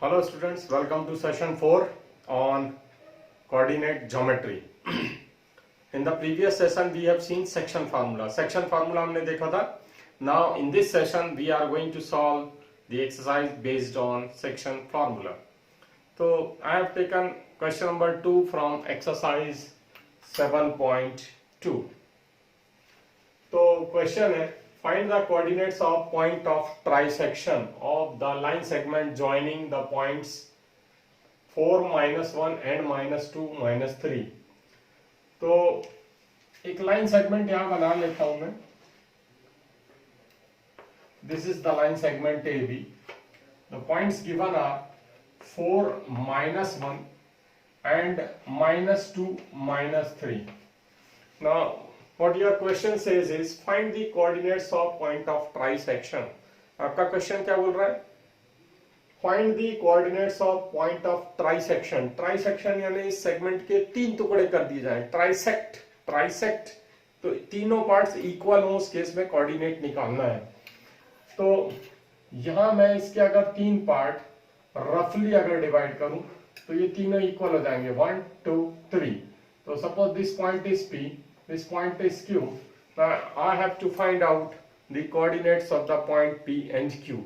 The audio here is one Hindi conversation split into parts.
Hello students, welcome to session 4 on coordinate geometry. In the previous session we have seen section formula. Section formula हमने देखा था. Now in this session we are going to solve the exercise based on section formula. So I have taken question number 2 from exercise 7.2. तो question है, find the coordinates of point of trisection of the line segment joining the points 4, -1 and -2, -3. तो एक लाइन सेगमेंट यहां बना लेता हूं मैं. This is the line segment AB. The points given are 4, -1 and -2, -3. Now what your question says is find the coordinates of point of trisection. आपका क्वेश्चन क्या बोल रहा है? Find the coordinates of point of trisection. Trisection यानी इस सेगमेंट के तीन टुकड़े कर दिए जाएं. ट्राइसेक्ट तो तीनों पार्ट्स इक्वल हो, उस केस में कोऑर्डिनेट निकालना है. तो यहां मैं इसके अगर तीन पार्ट रफली अगर डिवाइड करूं तो ये तीनों इक्वल हो जाएंगे. 1, 2, 3. तो suppose this point is P, this point is Q. Now I have to find out the coordinates of the point P and Q.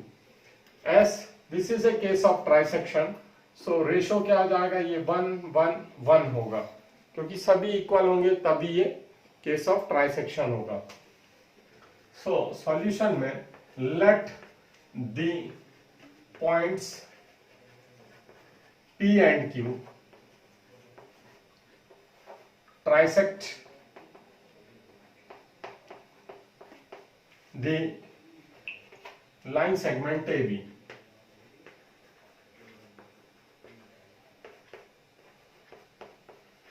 As this is a case of trisection, so ratio क्या हो जाएगा? ये 1, 1, 1 होगा, क्योंकि सभी इक्वल होंगे तभी ये केस ऑफ ट्राइसेक्शन होगा. सो सॉल्यूशन में let the points P and Q trisect the line segment AB.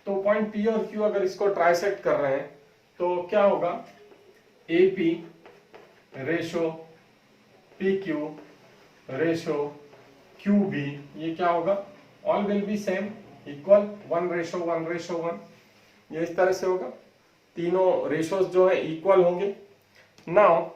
तो पॉइंट P और Q अगर इसको ट्राइसेक्ट कर रहे हैं तो क्या होगा? AP ratio PQ ratio QB, ये क्या होगा? All will be same, equal, 1:1:1. ये इस तरह से होगा. तीनों रेशोज जो है इक्वल होंगे. Now,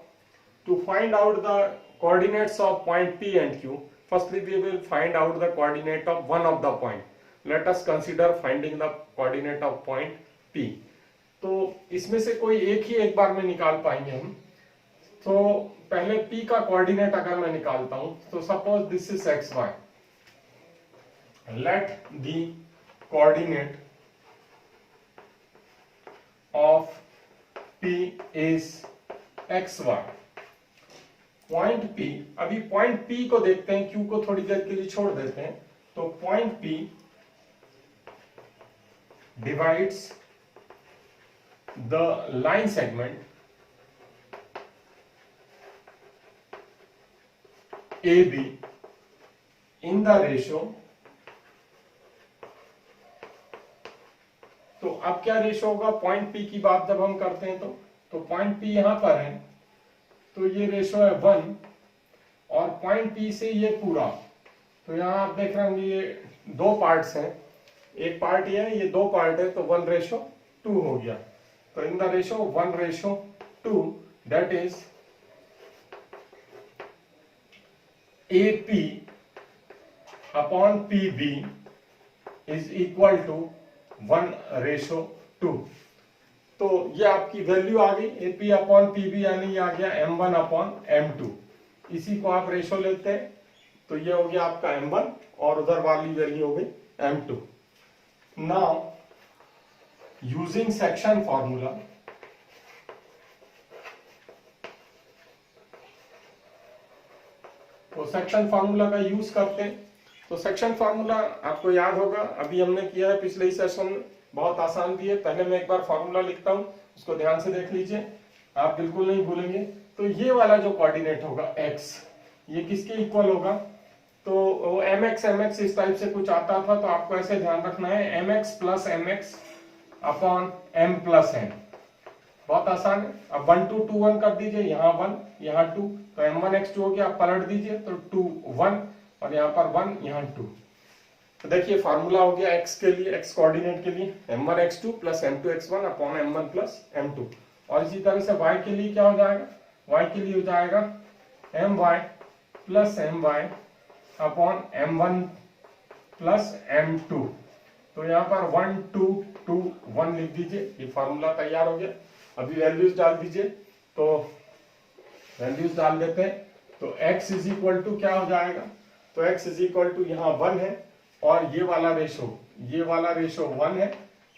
to find out the coordinates of point P and Q, firstly we will find out the coordinate of one of the point. Let us consider finding the coordinate of point P. तो इसमें से कोई एक ही एक बार में निकाल पाएंगे हम. तो पहले P का कोऑर्डिनेट अगर मैं निकालता हूं तो suppose this is XY. Let the coordinate of P is XY. Point P, अभी पॉइंट P को देखते हैं, Q को थोड़ी देर के लिए छोड़ देते हैं. तो point P divides the line segment AB in the ratio. तो अब क्या रेशियो होगा? पॉइंट P की बात जब हम करते हैं तो पॉइंट P यहां पर है तो ये रेशियो है 1, और पॉइंट P से ये पूरा, तो यहां आप देख रहे होंगे ये दो पार्ट्स हैं. एक पार्ट ये है, ये दो पार्ट है, तो 1:2 हो गया. तो in the ratio 1:2 that is AP upon PB is equal to 1:2. तो ये आपकी वैल्यू आ गई AP अपॉन PB, यानी ये आ गया M1 अपॉन M2. इसी को आप रेशो लेते हैं तो ये हो गया आपका M1 और उधर वाली वैल्यू हो गई M2. Now using section formula, तो सेक्शन फॉर्मूला का यूज करते हैं. तो सेक्शन फॉर्मूला आपको याद होगा, अभी हमने किया है पिछले ही सेशन में, बहुत आसान भी है. पहले मैं एक बार फॉर्मूला लिखता हूं, उसको ध्यान से देख लीजिए, आप बिल्कुल नहीं भूलेंगे. तो ये वाला जो कोऑर्डिनेट होगा x, ये किसके इक्वल होगा? तो mx इस टाइप से कुछ आता था, तो आपको ऐसे ध्यान रखना है mx plus mx upon m plus n. बहुत आसान है. अब 1, 2, 2, 1 कर दीजिए, यहाँ 1 यहाँ 2, तो m1x2 हो गया. आप पलट दीजिए तो 2, 1 और यहाँ पर 1 यहाँ 2. तो देखिए फार्मूला हो गया x के लिए, x कोऑर्डिनेट के लिए m1x2 plus m2x1 upon m1 plus m2. और इसी तरह से y के लिए क्या हो जाएगा? y के लिए हो जाएगा my plus my upon m1 plus m2। तो यहाँ पर 1 2 2 1 लिख दीजिए, ये फॉर्मूला तैयार हो गया। अभी वैल्यूज डाल दीजिए, तो वैल्यूज डाल देते हैं। तो x इज इक्वल टू क्या हो जाएगा, तो x इज इक्वल टू यहाँ 1 है, और ये वाला रेशो 1 है,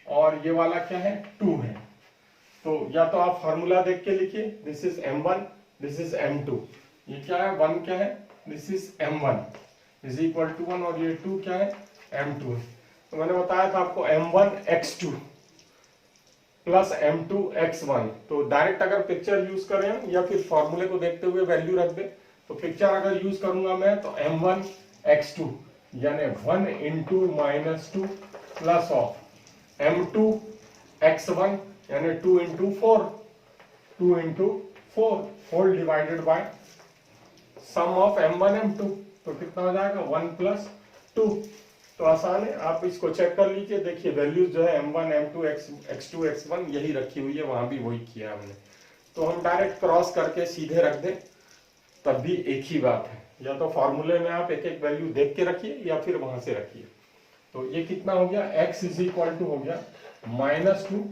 और ये वाला क्या है 2 है। तो या तो आप फॉर्मूला देख के लिखिए, this is m1, this is m2। ये क्या है 1 क्या है, this is m1 is equal to 1, और ये 2 क्या है m2। तो मैंने बताया था आपको m1 x2 plus m2 x1। तो डायरेक्ट अगर पिक्चर यूज करें या फिर फॉर्मूले को देखते हुए वैल्यू रख दे, तो पिक्चर अगर यूज करूंगा मैं तो m1 x2 यानी 1 into minus 2 plus of m2 x1 यानी 2 into 4 whole divided by sum of m1 m2। तो कितना हो जाएगा 1 प्लस 2। तो आसान है, आप इसको चेक कर लीजिए। देखिए वैल्यूज जो है m1 m2 x2 x1 यही रखी हुई है, वहां भी वही किया हमने। तो हम डायरेक्ट क्रॉस करके सीधे रख दें, तब भी एक ही बात है। या तो फॉर्मूले में आप एक एक वैल्यू देख के रखिए या फिर वहां से रखिए। तो ये कितना हो गया, x इज इक्वल टू हो गया -2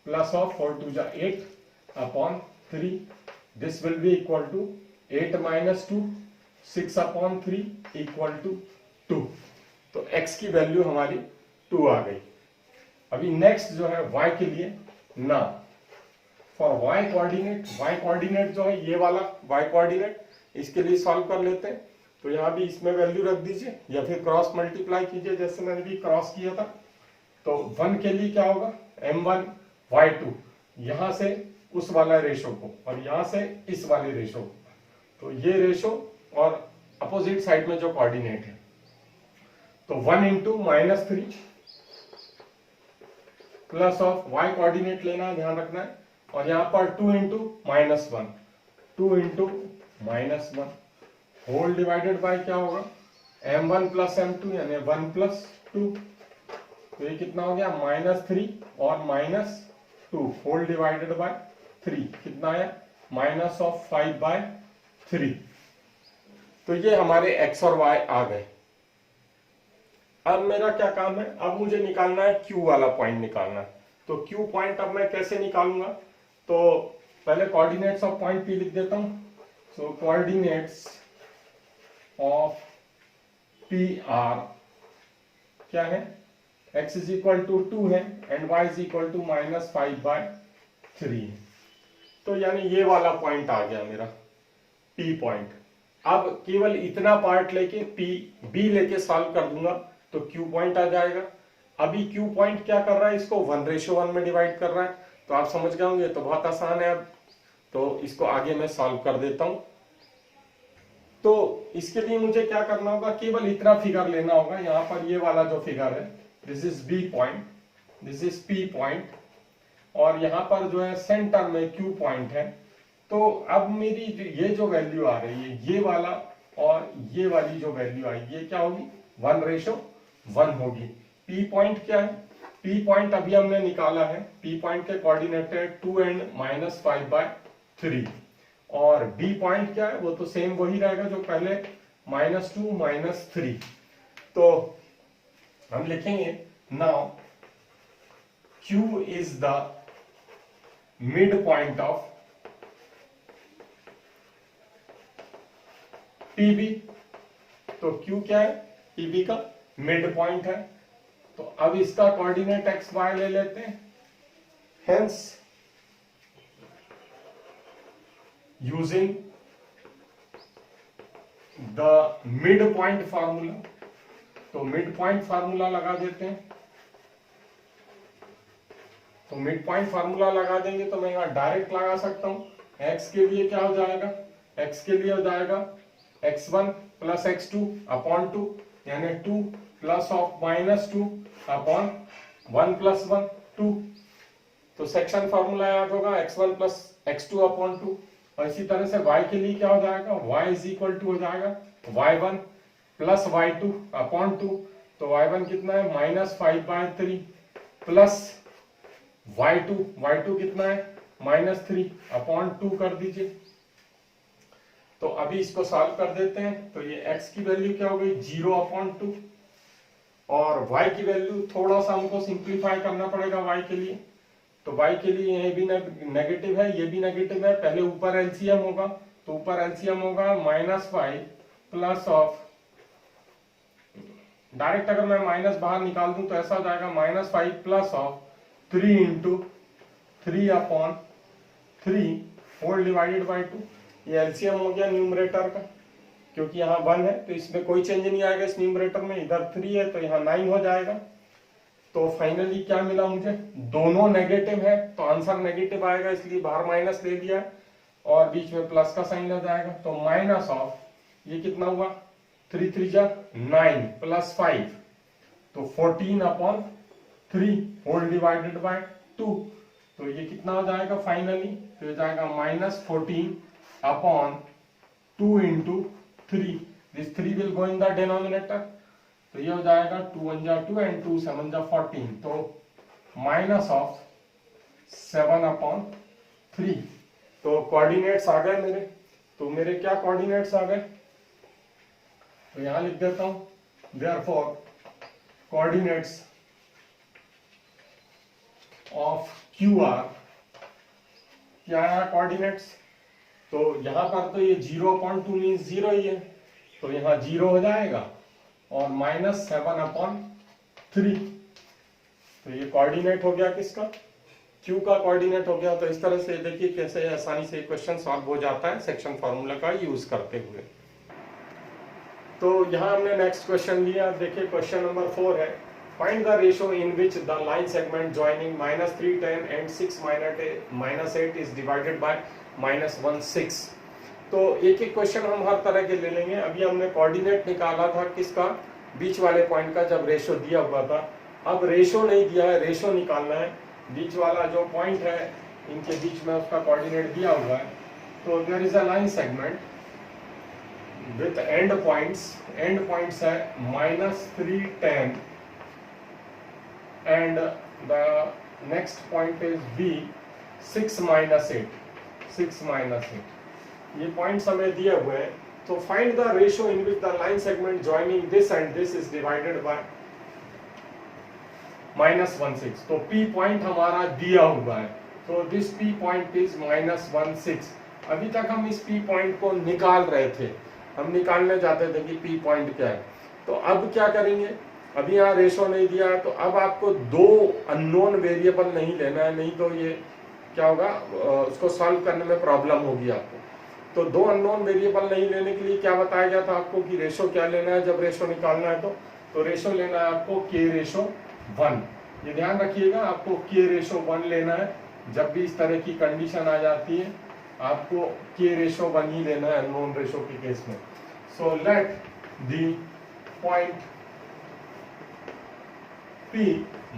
प्लस ऑफ 4 2 जा 8 upon 3। This will be equal to 8 minus 2 6 upon 3 equal to 2। तो x की वैल्यू हमारी 2 आ गई। अभी नेक्स्ट जो है y के लिए ना, फॉर y कोऑर्डिनेट जो है ये वाला y कोऑर्डिनेट, इसके लिए सॉल्व कर लेते हैं। तो यहां भी इसमें वैल्यू रख दीजिए या फिर क्रॉस मल्टीप्लाई कीजिए, जैसे मैंने भी क्रॉस किया था। तो 1 के लिए क्या होगा m1 y2, यहां से उस वाला रेशो को और यहां से इस वाले रेशो को, तो ये रेशो और अपोजिट साइड में जो कोऑर्डिनेट है, तो 1 इंटू -3 प्लस ऑफ y कोऑर्डिनेट लेना है, ध्यान रखना है। और यहां पर 2 इंटू -1 2 इंटू -1 होल डिवाइडेड बाय क्या होगा m1 प्लस m2 यानी 1 प्लस 2। तो ये कितना हो गया -3 और -2 होल डिवाइडेड बाय 3, कितना आया -5/3। तो ये हमारे x और y आ गए। अब मेरा क्या काम है, अब मुझे निकालना है Q वाला पॉइंट निकालना है। तो Q पॉइंट अब मैं कैसे निकालूंगा, तो पहले कोऑर्डिनेट्स ऑफ पॉइंट P लिख देता हूं। So coordinates of P are क्या है, x इज इक्वल टू 2 है and y is equal to -5/3। तो यानी ये वाला पॉइंट आ गया मेरा P पॉइंट। अब केवल इतना पार्ट लेके B लेके सॉल्व कर दूंगा तो Q पॉइंट आ जाएगा। अभी Q पॉइंट क्या कर रहा है, इसको 1:1 में डिवाइड कर रहा है। तो आप समझ गए होंगे, तो बहुत आसान है। अब तो इसको आगे मैं सॉल्व कर देता हूं। तो इसके लिए मुझे क्या करना होगा, केवल इतना फिगर लेना होगा। यहां पर ये वाला जो फिगर है, this is B point, this is P point, और यहां पर जो है सेंटर में Q पॉइंट है। तो अब मेरी ये जो वैल्यू आ रही है, ये वाला और ये वाली जो वैल्यू आई, ये क्या होगी 1:1 होगी। P पॉइंट क्या है, P पॉइंट अभी हमने निकाला है। P पॉइंट के कोऑर्डिनेट है 2 एंड -5/3, और B पॉइंट क्या है, वो तो सेम वही रहेगा जो पहले -2 -3। तो हम लिखेंगे now Q is the mid point of PB। तो Q क्या है, PB का मिड पॉइंट है। तो अब इसका कोऑर्डिनेट x y ले लेते हैं। Hence using the mid point formula, तो मिड पॉइंट फार्मूला लगा देते हैं। तो मिड पॉइंट फार्मूला लगा देंगे तो मैं यहां डायरेक्ट लगा सकता हूं। x के लिए क्या हो जाएगा, x के लिए हो जाएगा x1 प्लस x2 अपॉन 2 यानी 2 प्लस ऑफ -2 अपॉन 1 प्लस 1 2। तो सेक्शन फार्मूला याद होगा x1 प्लस x2 अपॉन 2। और इसी तरह से y के लिए क्या हो जाएगा, y इज इक्वल टू हो जाएगा y1 प्लस y2 अपॉन 2। तो y1 कितना है -5/3 प्लस y2 कितना है -3 अपॉन 2 कर दीजिए। तो अभी इसको सॉल्व कर देते हैं। तो ये x की वैल्यू क्या हो गई 0/2 और y की वैल्यू थोड़ा सा हमको सिंप्लीफाई करना पड़ेगा y के लिए। तो y के लिए ये भी नेगेटिव है, ये भी नेगेटिव है। पहले ऊपर एलसीएम होगा, तो ऊपर एलसीएम होगा -5 प्लस ऑफ, डायरेक्ट अगर मैं माइनस बाहर निकाल दूं तो ऐसा हो जाएगा -5 प्लस ऑफ 3 इंटू 3/3 होल डिवाइडेड बाई 2। ये एलसीएम हो गया न्यूमरेटर का, क्योंकि यहाँ 1 है तो इसमें कोई चेंज नहीं आएगा इस न्यूमरेटर में। इधर 3 है तो यहाँ 9 हो जाएगा। तो फाइनली क्या मिला मुझे, दोनों नेगेटिव है तो आंसर नेगेटिव आएगा, इसलिए बाहर माइनस ले लिया और बीच में प्लस का साइन आ जाएगा। तो माइनस ऑफ ये कितना हुआ 3 3 जा 9 प्लस 5 तो 14/3 होल डिवाइडेड बाय 2। तो ये कितना हो जाएगा फाइनली, तो ये जाएगा -14/2 into 3। This 3 will go in the denominator, तो ये हो जाएगा 2 1 जा 2 एंड 2 7 जा 14। तो माइनस ऑफ 7/3। तो कोऑर्डिनेट्स आ गए मेरे। तो मेरे क्या कोऑर्डिनेट्स आ गए, तो यहां लिख देता हूं therefore coordinates of Q R, क्या है कोऑर्डिनेट्स। तो यहां पर तो ये 0/2 मीन्स 0 ही है, तो यहां 0 हो जाएगा और -7/3। तो ये कोऑर्डिनेट हो गया किसका, Q का कोऑर्डिनेट हो गया। तो इस तरह से देखिए कैसे आसानी से क्वेश्चन सॉल्व हो जाता है सेक्शन फार्मूला का यूज करते हुए। तो यहाँ हमने नेक्स्ट क्वेश्चन लिया, देखिए क्वेश्चन नंबर 4 है, find the ratio in which the line segment joining -3 10 and 6 -8 is divided by -1 6। तो एक एक क्वेश्चन हम हर तरह के ले लेंगे। अभी हमने कोऑर्डिनेट निकाला था किसका, बीच वाले पॉइंट का, जब रेशियो दिया हुआ था। अब रेशियो नहीं दिया है, रेशियो निकालना है। बीच वाला जो पॉइंट है इनके बीच में उसका कोऑर्डिनेट दिया हुआ है। तो there is a line segment with end points है -3 10 and the next point is B 6 -8। ये पॉइंट्स हमें दिए हुए हैं। तो find the ratio in which the line segment joining this and this is divided by -1 6। तो P पॉइंट हमारा दिया हुआ है, तो दिस P पॉइंट इज -1 6। अभी तक हम इस P पॉइंट को निकाल रहे थे, हम निकालने जाते थे कि P पॉइंट क्या है। तो अब क्या करेंगे, अभी यहाँ रेशो नहीं दिया है, तो अब आपको दो अननोन वेरिएबल नहीं लेना है, नहीं तो ये क्या होगा, उसको सॉल्व करने में प्रॉब्लम होगी आपको। तो दो अननोन वेरिएबल नहीं लेने के लिए क्या बताया गया था आपको कि रेशो क्या लेना है जब रेशो निकालना है। तो रेशो लेना है आपको K/1। ये ध्यान रखिएगा, आपको K/1 लेना है। जब भी इस तरह की कंडीशन आ जाती है आपको K/1 ही लेना है अननोन रेशो के केस में। So let the point P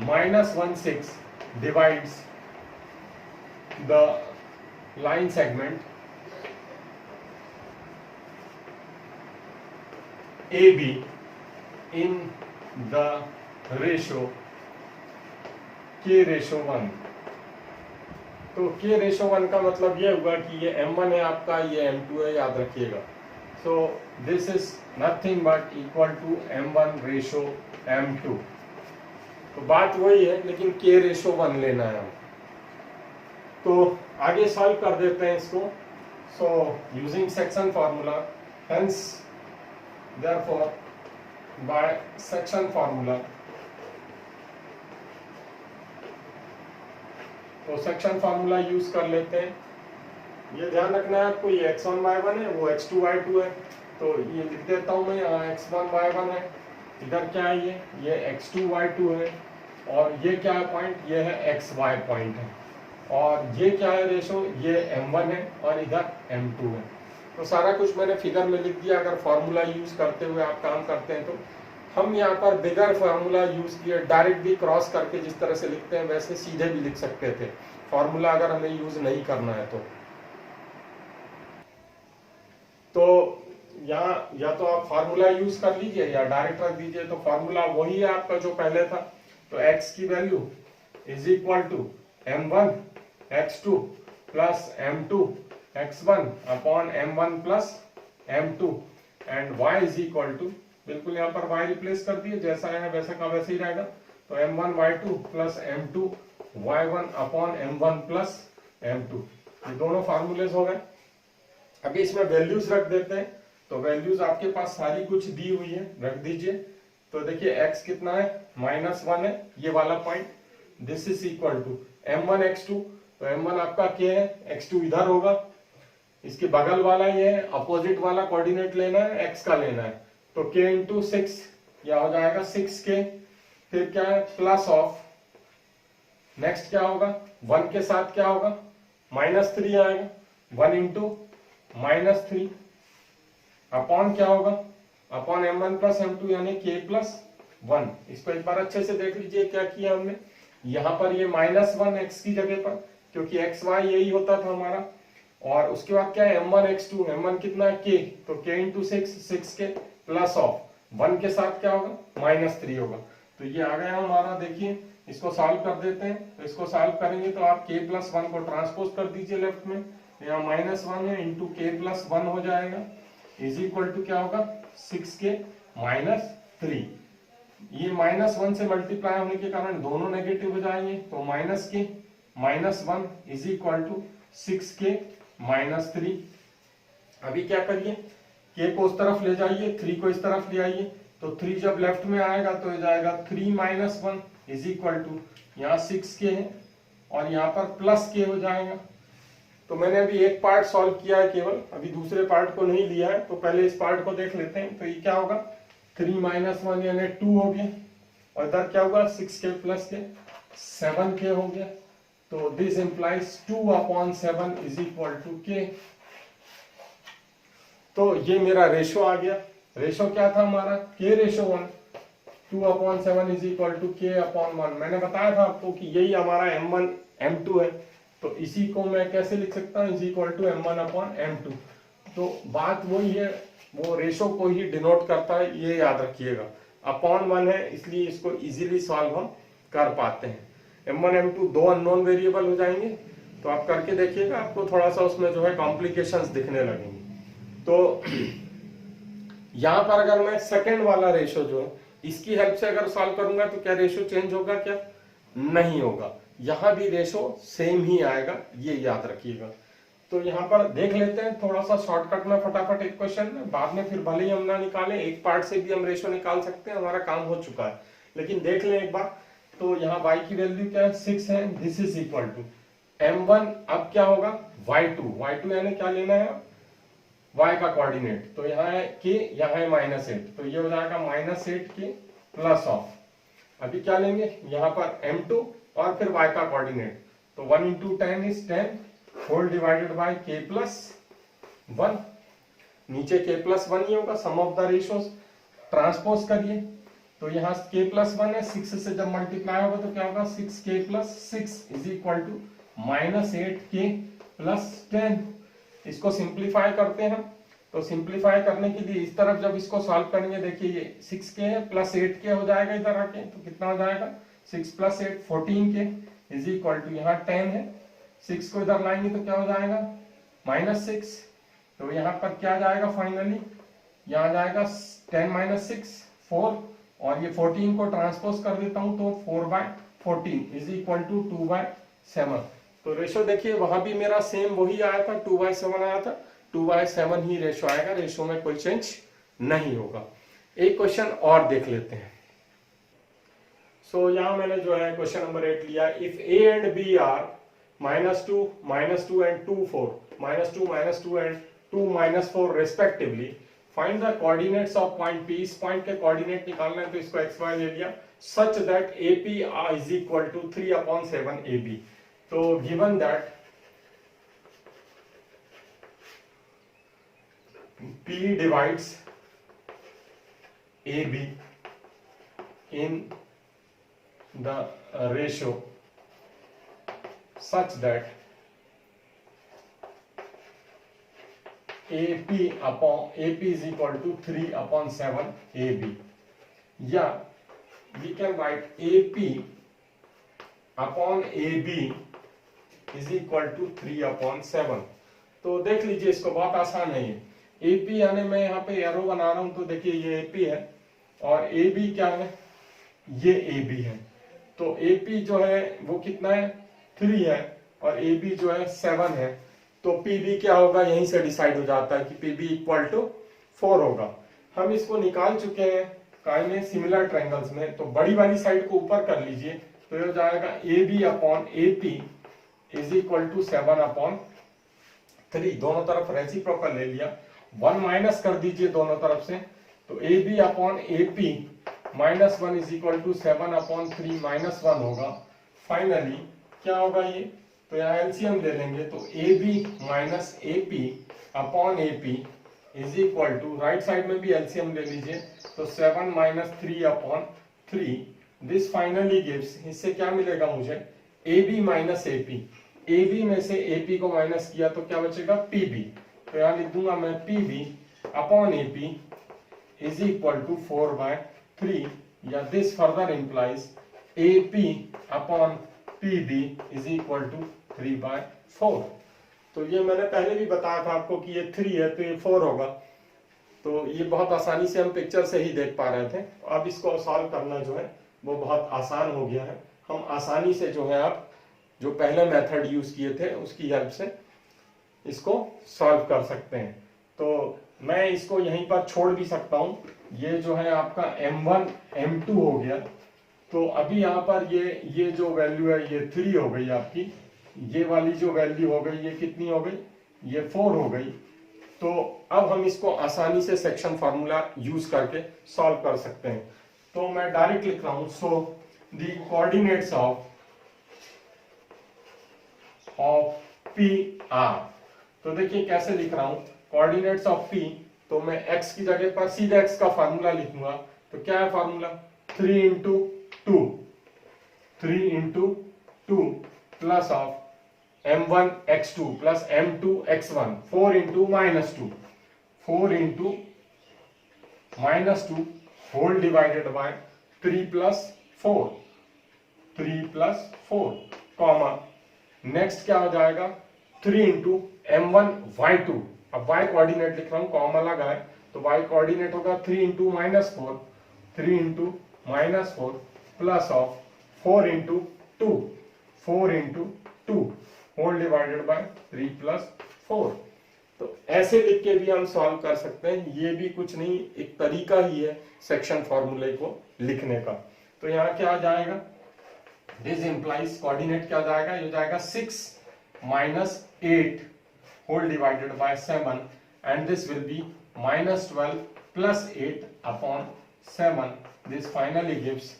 -1 6 divides the line segment AB in the ratio K/1। तो K/1 का मतलब ये हुआ कि ये M1 है आपका, ये M2 है, याद रखिएगा। So this is nothing but equal to M1/M2। तो बात वही है, लेकिन K/1 लेना है हम। तो आगे सॉल्व कर देते हैं इसको। So using section formula, hence therefore by section formula, तो सेक्शन फार्मूला यूज कर लेते हैं। ये ध्यान रखना है आपको, ये x1 y1 है, वो x2 y2 है। तो ये लिख देता हूं मैं, यहाँ x1 y1 है, इधर क्या है, ये x2 y2 है, और ये क्या है पॉइंट, ये है xy पॉइंट है, और ये क्या है रेशो, ये M1 है और इधर M2 है। तो सारा कुछ मैंने फिगर में लिख दिया। अगर फार्मूला यूज करते हुए आप काम करते हैं तो हम यहाँ पर बिगर फार्मूला यूज किए, डायरेक्ट भी क्रॉस करके जिस तरह से लिखते हैं वैसे सीधे भी लिख सकते थे फार्मूला, अगर हमें यूज नहीं करना है तो यहाँ या तो आप फार्मूला यूज कर लीजिए या डायरेक्ट रख दीजिए। तो फार्मूला वही है आपका जो पहले था। तो x की value is equal to M1 x2 plus M2 x1 upon M1 plus m2 and y is equal to, बिल्कुल यहाँ पर y रिप्लेस कर दिए, जैसा है वैसा का वैसे ही रहेगा। तो m1 y2 plus m2 y1 upon m1 plus m2, ये दोनों फार्मूलेज हो गए। अभी इसमें वैल्यूज रख देते हैं। तो वैल्यूज आपके पास सारी कुछ दी हुई है, रख दीजिए। तो देखिए x कितना है, -1 है, ये वाला point. This is equal to m1 x2, तो m1 आपका k है, x2 इधर होगा, इसके बगल वाला ये है, अपोजिट वाला कोऑर्डिनेट लेना है, x का लेना है। तो k इंटू 6, यह हो जाएगा 6k। फिर क्या है, प्लस ऑफ, नेक्स्ट क्या होगा, 1 के साथ क्या होगा, -3 आएगा, 1 इंटू -3 अपॉन क्या होगा, अपॉन m1 प्लस m2 यानी k प्लस 1। इसको एक बार अच्छे से देख लीजिए क्या किया हमने। यहाँ पर ये -1 x की जगह पर, क्योंकि x y यही होता था हमारा। और उसके बाद क्या है, m1 x2, m1 कितना है k, तो k into 6k plus of 1 के साथ क्या होगा, -3 होगा। तो ये आ गया हमारा। देखिए इसको सॉल्व कर देते हैं। तो इसको सॉल्व करेंगे तो आप k प्लस 1 को ट्रांसपोज कर दीजिए लेफ्ट में, यहाँ -1 है, इंटू k प्लस 1 हो जाएगा, इज इक्वल टू क्या होगा, 6k -3। ये -1 से मल्टीप्लाई होने के कारण दोनों नेगेटिव हो जाएंगे, तो -k -1 is equal to 6k -3। अभी क्या करिए, k को उस तरफ ले जाइए, 3 को इस तरफ ले आइए। तो 3 जब लेफ्ट में आएगा तो हो जाएगा 3 - 1 इज इक्वल टू, यहाँ 6k है और यहाँ पर प्लस k हो जाएगा। तो मैंने अभी एक पार्ट सॉल्व किया है केवल, अभी दूसरे पार्ट को नहीं लिया है। तो पहले इस पार्ट को देख लेते हैं। तो ये क्या होगा, 3 - 1 यानी 2 हो गया, और इधर क्या होगा, 6k प्लस के 7k हो गया। तो this implies 2/7 is equal to k। तो ये मेरा रेशो आ गया। रेशो क्या था हमारा, k ratio 1, 2/7 is equal to k/1। मैंने बताया था आपको कि यही हमारा m1 m2 है। तो इसी को मैं कैसे लिख सकता हूँ, इज इक्वल टू m1/m2। तो बात वही है, वो रेशो को ही डिनोट करता है, ये याद रखिएगा। अपॉन 1 है, इसलिए इसको इजीली सॉल्व हम कर पाते हैं। m1 m2 दो अननोन वेरिएबल हो जाएंगे। तो आप करके देखिएगा, आपको थोड़ा सा उसमें जो है कॉम्प्लिकेशंस दिखने लगेंगे। तो यहां पर अगर मैं सेकेंड वाला रेशो जो है, इसकी हेल्प से अगर सॉल्व करूंगा तो क्या रेशो चेंज होगा, क्या नहीं होगा, यहां भी रेशो सेम ही आएगा, ये याद रखिएगा। तो यहाँ पर देख लेते हैं थोड़ा सा शॉर्टकट में फटाफट एक क्वेश्चन, बाद में फिर भले ही हम ना निकालें, एक पार्ट से भी हम रेशो निकाल सकते हैं, हमारा काम हो चुका है। लेकिन देख लें एक बार। तो यहाँ y की वैल्यू क्या है, 6 है, this is equal to m1, अब क्या होगा, y2 यानी क्या लेना है, y का कोऑर्डिनेट। तो यहाँ है k, यहाँ है -8, तो ये हो जाएगा -8k प्लस ऑफ, अभी क्या लेंगे, यहाँ पर m2 और फिर y का कोऑर्डिनेट। तो 1 into 10 is 10 whole divided by k plus 1। नीचे k प्लस 1 ही होगा, sum of the ratios transpose करिए। तो यहाँ k प्लस 1 है, 6 से जब मल्टीप्लाई होगा तो क्या होगा, 6k plus 6 is equal to -8k plus 10। इसको सिंप्लीफाई करते हैं हम। तो सिंप्लीफाई करने के लिए इस तरफ जब इसको सॉल्व करेंगे, देखिए ये 6k है प्लस 8k हो जाएगा इधर आके, तो कितना हो जाएगा, 6 plus 8 14k is equal to, यहाँ 10 है, 6 को इधर लाएंगे तो क्या हो जाएगा, -6। तो यहाँ पर क्या जाएगा फाइनली, यहाँ जाएगा 10 - 6 4, और ये 14 को ट्रांसपोज कर देता हूं तो 4/14 इज इक्वल टू 2/7। तो रेशो देखिए वहां भी मेरा सेम वही आया था, 2/7 आया था, 2/7 ही रेशो आएगा, रेशो में कोई चेंज नहीं होगा। एक क्वेश्चन और देख लेते हैं। सो यहाँ मैंने जो है क्वेश्चन नंबर 8 लिया, if a and b are -2 and 2 4, -2 and 2 4 respectively, find the coordinates of point P। इस पॉइंट के कोऑर्डिनेट निकालना है, तो इसको xy ले लिया, such that AP is equal to 3/7 AB। तो given that P divides AB in the ratio such that AP is equal to 3/7 AB, या we can write AP upon AB is equal to 3/7। तो देख लीजिए, इसको बहुत आसान है ये। AP यानी मैं यहाँ पे एरो बना रहा हूं तो देखिए ये AP है और AB क्या है, ये AB है। तो AP जो है वो कितना है, 3 है और AB जो है 7 है। तो PB क्या होगा, यहीं से डिसाइड हो जाता है कि PB इक्वल टू 4 होगा। हम इसको निकाल चुके हैं काय में, सिमिलर ट्रायंगल्स में। तो बड़ी वाली साइड को ऊपर कर लीजिए तो ये हो जाएगा AB upon AP is equal to 7 upon 3। दोनों तरफ रेसिप्रोकल ले लिया, 1 माइनस कर दीजिए दोनों तरफ से, तो AB upon AP minus 1 is equal to 7 upon 3 minus 1 होगा। फाइनली क्या होगा ये, तो यहाँ एलसीएम ले लेंगे तो AB minus AP upon AP is equal to, right side में भी एलसीएम ले लीजिए तो 7 minus 3 upon 3। This finally gives, इससे क्या मिलेगा मुझे, AB माइनस AP। AB में से AP को माइनस किया तो क्या बचेगा, PB। तो यहाँ लिख दूंगा मैं PB upon AP is equal to 4/3, या this further implies AP upon PB is equal to 3/4। तो ये मैंने पहले भी बताया था आपको कि ये 3 है तो ये 4 होगा। तो ये बहुत आसानी से हम पिक्चर से ही देख पा रहे थे। अब इसको सॉल्व करना जो है वो बहुत आसान हो गया है। हम आसानी से जो है आप जो पहले मेथड यूज किए थे उसकी हेल्प से इसको सॉल्व कर सकते हैं। तो मैं इसको यहीं पर छोड़ भी सकता हूं। ये जो है आपका M1 M2 हो गया। तो अभी यहाँ पर ये जो वैल्यू है ये 3 हो गई आपकी, ये वाली जो वैल्यू हो गई ये कितनी हो गई, ये 4 हो गई। तो अब हम इसको आसानी से सेक्शन फार्मूला यूज करके सॉल्व कर सकते हैं। तो मैं डायरेक्ट लिख रहा हूं, so the coordinates of P R। तो देखिए कैसे लिख रहा हूं, कोऑर्डिनेट्स ऑफ P, तो मैं x की जगह पर सीधे x का फार्मूला लिखूंगा। तो क्या है formula, 3 into 2 plus of M1 x2 plus M2 x1, 4 into minus 2, 4 into minus 2 whole divided by 3 plus 4, comma next क्या हो जाएगा, 3 इंटू M1 y2। अब y कोऑर्डिनेट लिख रहा हूं, कॉमा लगा है तो y कोऑर्डिनेट होगा 3 into minus 4, 3 into minus 4 plus of 4 into 2 whole divided by 3 plus 4। तो ऐसे लिख के भी हम सॉल्व कर सकते हैं। ये भी कुछ नहीं, एक तरीका ही है सेक्शन फॉर्मूले को लिखने का। तो यहाँ क्या आ जाएगा, दिस इंप्लाइज कोऑर्डिनेट क्या जाएगा, ये जाएगा 6 minus 8 whole divided by 7 and this will be minus 12 plus 8 upon 7। This finally gives,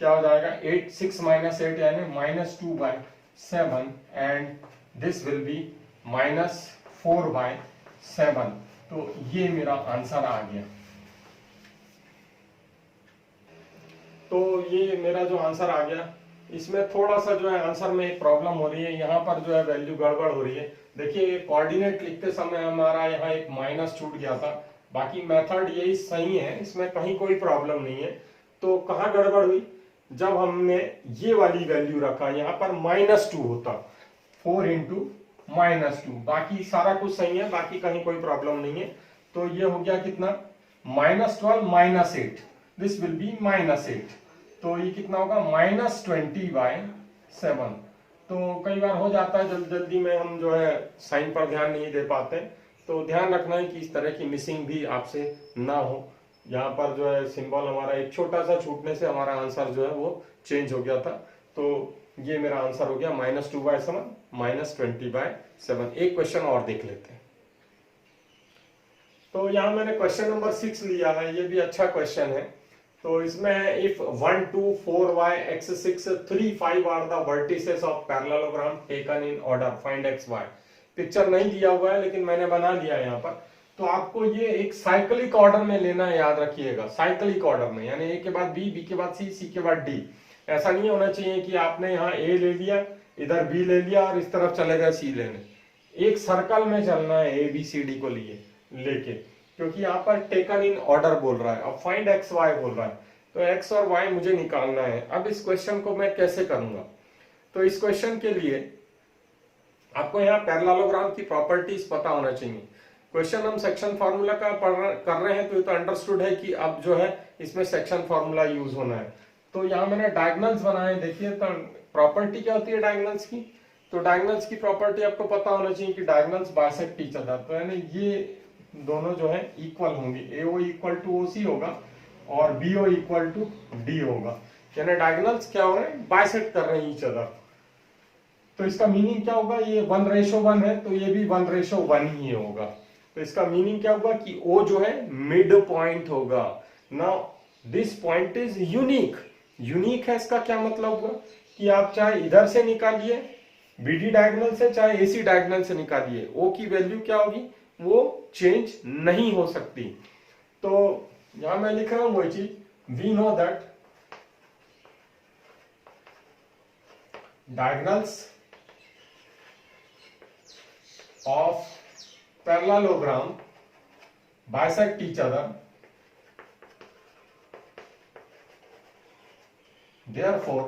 क्या हो जाएगा, 6 माइनस 8 यानी minus 2/7 and this will be minus 4/7। तो ये मेरा आंसर आ गया। तो ये मेरा जो आंसर आ गया, इसमें थोड़ा सा जो है आंसर में एक प्रॉब्लम हो रही है, यहाँ पर जो है वैल्यू गड़बड़ हो रही है। देखिए कोऑर्डिनेट लिखते समय हमारा यहाँ एक माइनस छूट गया था, बाकी मेथड यही सही है, इसमें कहीं कोई प्रॉब्लम नहीं है। तो कहाँ गड़बड़ हुई, जब हमने ये वाली वैल्यू रखा, यहाँ पर -2 होता, 4 इंटू -2, बाकी सारा कुछ सही है, बाकी कहीं कोई प्रॉब्लम नहीं है। तो ये हो गया कितना, -12 -8, दिस विल बी -8। तो ये कितना होगा, -20/7। तो कई बार हो जाता है जल्दी में हम जो है साइन पर ध्यान नहीं दे पाते, तो ध्यान रखना है कि इस तरह की मिसिंग भी आपसे ना हो। यहाँ पर जो है सिंबल हमारा एक छोटा सा छूटने से हमारा आंसर जो है वो चेंज हो गया था। तो ये मेरा आंसर हो गया -2/7 -20/7। एक क्वेश्चन और देख लेते हैं। तो यहाँ मैंने क्वेश्चन नंबर 6 लिया है, ये भी अच्छा क्वेश्चन है। तो इसमें if 1 2 4y x 6 3 5 are the vertices of parallelogram taken in order, find x y। Picture नहीं दिया हुआ है लेकिन मैंने बना लिया है यहाँ पर। तो आपको ये एक साइक्लिक ऑर्डर में लेना है, याद रखिएगा, साइक्लिक ऑर्डर में, यानी ए के बाद बी, बी के बाद सी, सी के बाद डी। ऐसा नहीं होना चाहिए कि आपने यहाँ ए ले लिया, इधर बी ले लिया और इस तरफ चले गए सी लेने। एक सर्कल में चलना है ए बी सी डी को लेके, क्योंकि यहाँ पर टेकन इन ऑर्डर बोल रहा है। अब फाइंड एक्स वाई बोल रहा है, तो एक्स और वाई मुझे निकालना है। अब इस क्वेश्चन को मैं कैसे करूंगा, तो इस क्वेश्चन के लिए आपको यहाँ पैरेललोग्राम की प्रॉपर्टीज पता होना चाहिए। क्वेश्चन हम सेक्शन फार्मूला का कर रहे हैं, तो ये तो अंडरस्टूड है कि अब जो है इसमें सेक्शन फार्मूला यूज होना है। तो यहाँ मैंने डायगोनल्स बनाए, देखिए तो प्रॉपर्टी क्या होती है डायगोनल्स की। तो डायगोनल्स की प्रॉपर्टी आपको पता होना चाहिए कि डायगोनल्स बाइसेक्ट ईच अदर, तो यानी ये दोनों जो है इक्वल होंगे, AO इक्वल टू OC होगा और BO इक्वल टू D होगा, यानी डायगोनल्स क्या हो रहे हैं, बाइसेक्ट कर रहे हैं ईच अदर। तो इसका मीनिंग क्या होगा, ये 1:1 है तो ये भी 1:1 ही होगा। तो इसका मीनिंग क्या होगा कि O जो है मिड पॉइंट होगा। Now this point is unique. Unique है, इसका क्या मतलब हुआ कि आप चाहे इधर से निकालिए BD डायगोनल से, चाहे AC डायगोनल से निकालिए, O की वैल्यू क्या होगी, वो चेंज नहीं हो सकती। तो यहां मैं लिख रहा हूं वही चीज, we know that diagonals of parallelogram bisect each other, therefore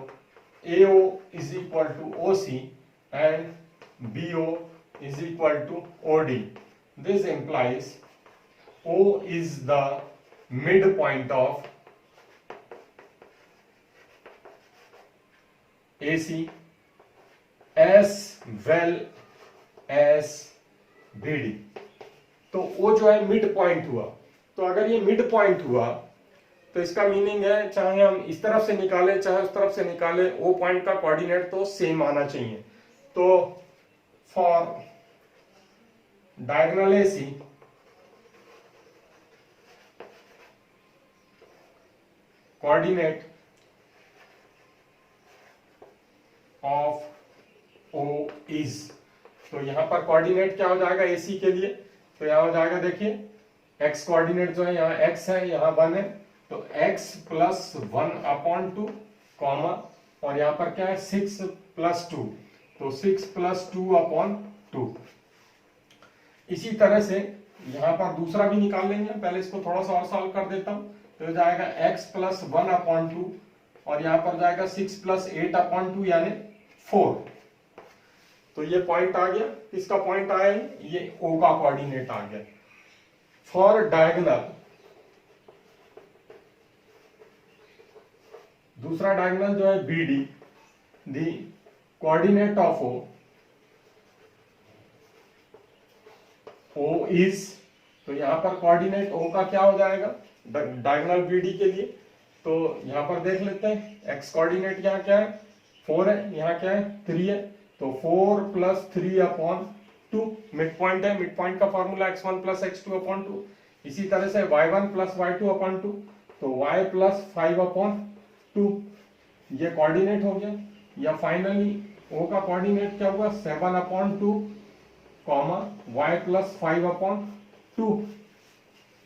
AO is equal to OC and BO is equal to OD. This implies O is the midpoint of AC as well as BD। तो O जो है मिड पॉइंट हुआ। तो अगर ये मिड पॉइंट हुआ तो इसका मीनिंग है चाहे हम इस तरफ से निकालें चाहे उस तरफ से निकालें, O पॉइंट का कोऑर्डिनेट तो सेम आना चाहिए। तो for diagonal AC coordinate of O is, तो यहां पर कोऑर्डिनेट क्या हो जाएगा AC के लिए, तो यहां हो जाएगा देखिए x कोऑर्डिनेट जो है यहाँ x है, यहाँ 1 है, तो x प्लस 1/2 कॉमा और यहाँ पर क्या है 6 + 2, तो 6 + 2/2। इसी तरह से यहाँ पर दूसरा भी निकाल लेंगे, पहले इसको थोड़ा सा और सॉल्व कर देता हूँ। तो जाएगा x प्लस 1/2 और यहाँ पर जाएगा 6 + 8/2 यानी 4। तो ये पॉइंट आ गया, किसका पॉइंट आया, ये O का कोऑर्डिनेट आ गया। फॉर डायगोनल, दूसरा डायगोनल जो है BD, the coordinate of O is, तो यहां पर कोऑर्डिनेट O का क्या हो जाएगा डायगोनल BD के लिए, तो यहां पर देख लेते हैं x कोऑर्डिनेट यहाँ क्या है 4 है, यहाँ क्या है 3 है, तो 4 + 3/2 मिड पॉइंट है, मिड पॉइंट का फॉर्मूला x1 + x2/2। इसी तरह से y1 + y2/2, तो y + 5/2 ये कोऑर्डिनेट हो गया। या फाइनली O का कोऑर्डिनेट क्या होगा 7/2 कॉमा y + 5/2,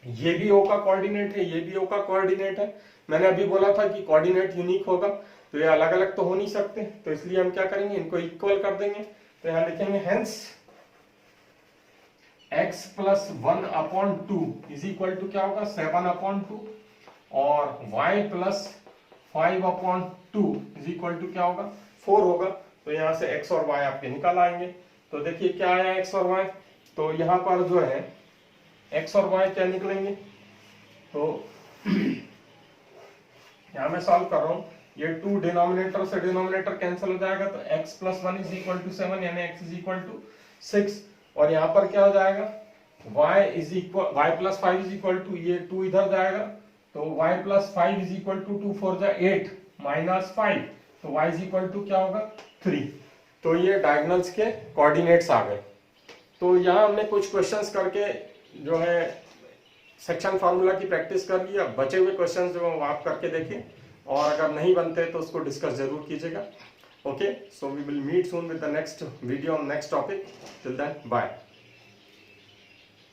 ये भी O का कोऑर्डिनेट है, ये भी O का कोऑर्डिनेट है। मैंने अभी बोला था कि कोऑर्डिनेट यूनिक होगा, तो ये अलग अलग तो हो नहीं सकते, तो इसलिए हम क्या करेंगे इनको इक्वल कर देंगे। तो यहां लिखेंगे hence x + 1/2 is equal to क्या होगा 7/2 और y + 5/2 इज इक्वल टू क्या होगा 4 होगा। तो यहां से x और y आपके निकल आएंगे। तो देखिए क्या आया x और y, तो यहां पर जो है x और y क्या निकलेंगे, तो यहां मैं सॉल्व कर रहा हूं, ये 2 डिनोमिनेटर से डिनोमिनेटर कैंसिल हो जाएगा, तो x + 1 = 7 यानी x = 6 और यहाँ पर क्या हो जाएगा y + 5 = ये 2 इधर जाएगा, तो y + 5 = 2 4 = 8 -5, तो y = क्या होगा 3। तो ये डायगोनल्स के कोऑर्डिनेट्स आ गए। तो यहाँ हमने कुछ क्वेश्चंस करके जो है सेक्शन फार्मूला की प्रैक्टिस कर ली। अब बचे हुए क्वेश्चंस जो आप करके देखें और अगर नहीं बनते तो उसको डिस्कस जरूर कीजिएगा। Okay, so we will meet soon with the next video on next topic. Till then bye.